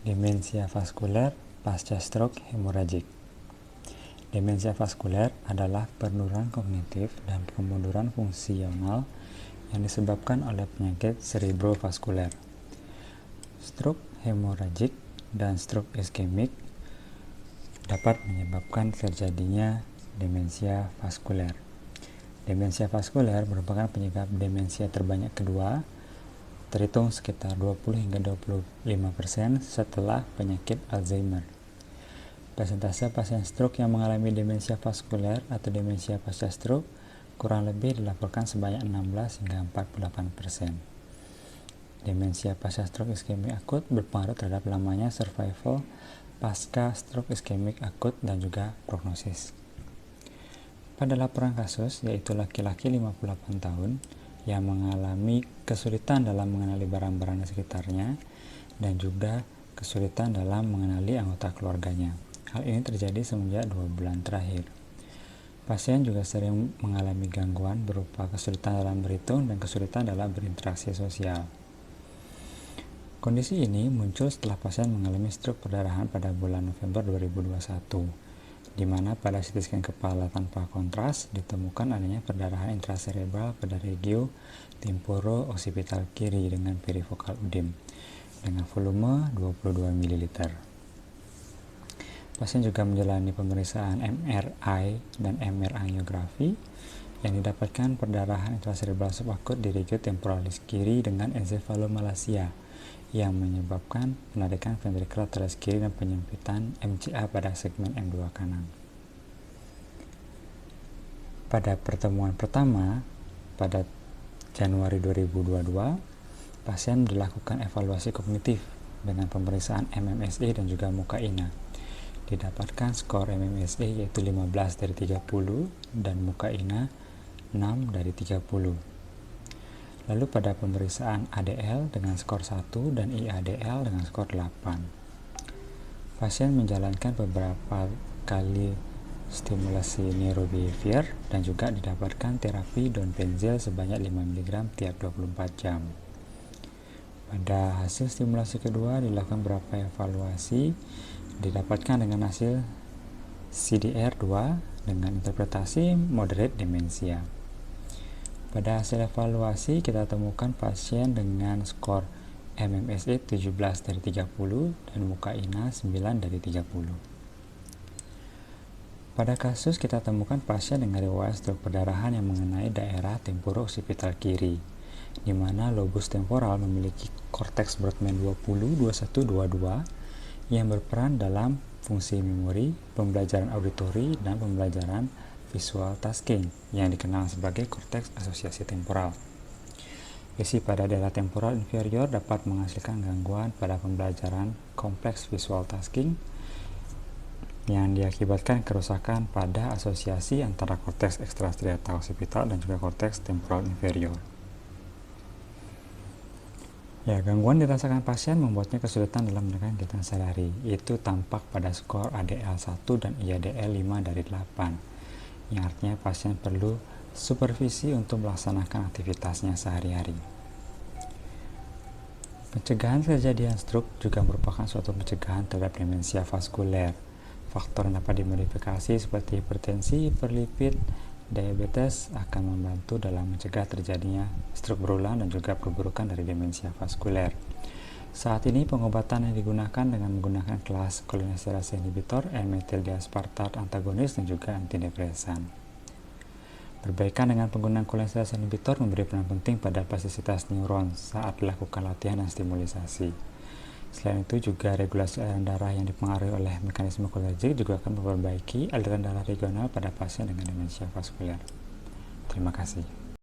Demensia vaskuler pasca stroke hemoragik. Demensia vaskuler adalah penurunan kognitif dan kemunduran fungsional yang disebabkan oleh penyakit cerebrovaskuler. Stroke hemoragik dan stroke iskemik dapat menyebabkan terjadinya demensia vaskuler. Demensia vaskuler merupakan penyebab demensia terbanyak kedua, terhitung sekitar 20 hingga 25% setelah penyakit Alzheimer. Persentase pasien stroke yang mengalami demensia vaskuler atau demensia pasca stroke kurang lebih dilaporkan sebanyak 16 hingga 48%. Demensia pasca stroke iskemik akut berpengaruh terhadap lamanya survival pasca stroke iskemik akut dan juga prognosis. Pada laporan kasus, yaitu laki-laki 58 tahun yang mengalami kesulitan dalam mengenali barang-barang di sekitarnya dan juga kesulitan dalam mengenali anggota keluarganya. Hal ini terjadi semenjak 2 bulan terakhir. Pasien juga sering mengalami gangguan berupa kesulitan dalam berhitung dan kesulitan dalam berinteraksi sosial. Kondisi ini muncul setelah pasien mengalami stroke perdarahan pada bulan November 2021. Di mana pada CT scan kepala tanpa kontras ditemukan adanya perdarahan intracerebral pada regio temporo-occipital kiri dengan perivokal udim dengan volume 22 ml. Pasien juga menjalani pemeriksaan MRI dan MR angiografi yang didapatkan perdarahan intracerebral subakut di regio temporalis kiri dengan encephalomalacia yang menyebabkan penarikan ventricularis kiri dan penyempitan MCA pada segmen M2 kanan. Pada pertemuan pertama pada Januari 2022, pasien dilakukan evaluasi kognitif dengan pemeriksaan MMSE dan juga muka ina. Didapatkan skor MMSE yaitu 15 dari 30 dan muka ina 6 dari 30. Lalu pada pemeriksaan ADL dengan skor 1 dan IADL dengan skor 8. Pasien menjalankan beberapa kali stimulasi neurobehavior dan juga didapatkan terapi donepezil sebanyak 5 mg tiap 24 jam. Pada hasil stimulasi kedua dilakukan beberapa evaluasi, didapatkan dengan hasil CDR-2 dengan interpretasi moderate demensia. Pada hasil evaluasi kita temukan pasien dengan skor MMSE 17 dari 30 dan muka ina 9 dari 30. Pada kasus kita temukan pasien dengan riwayat stroke perdarahan yang mengenai daerah temporo-occipital kiri, di mana lobus temporal memiliki korteks Brodmann 20, 21, 22 yang berperan dalam fungsi memori, pembelajaran auditori, dan pembelajaran visual tasking yang dikenal sebagai korteks asosiasi temporal. Lesi pada daerah temporal inferior dapat menghasilkan gangguan pada pembelajaran kompleks visual tasking yang diakibatkan kerusakan pada asosiasi antara korteks ekstrastriata occipital dan juga korteks temporal inferior. Gangguan dirasakan pasien membuatnya kesulitan dalam menjalankan kegiatan sehari-hari. Itu tampak pada skor ADL 1 dan IADL 5 dari 8. Yang artinya pasien perlu supervisi untuk melaksanakan aktivitasnya sehari-hari. Pencegahan kejadian stroke juga merupakan suatu pencegahan terhadap demensia vaskuler. Faktor yang dapat dimodifikasi seperti hipertensi, hiperlipid, diabetes akan membantu dalam mencegah terjadinya stroke berulang dan juga perburukan dari demensia vaskuler. Saat ini pengobatan yang digunakan dengan menggunakan kelas kolinesterase inhibitor, N-methyl-diaspartat antagonis dan juga antidepresan. Perbaikan dengan penggunaan kolinesterase inhibitor memberi peran penting pada plastisitas neuron saat dilakukan latihan dan stimulisasi. Selain itu juga regulasi aliran darah yang dipengaruhi oleh mekanisme kolinergik juga akan memperbaiki aliran darah regional pada pasien dengan demensia vaskuler. Terima kasih.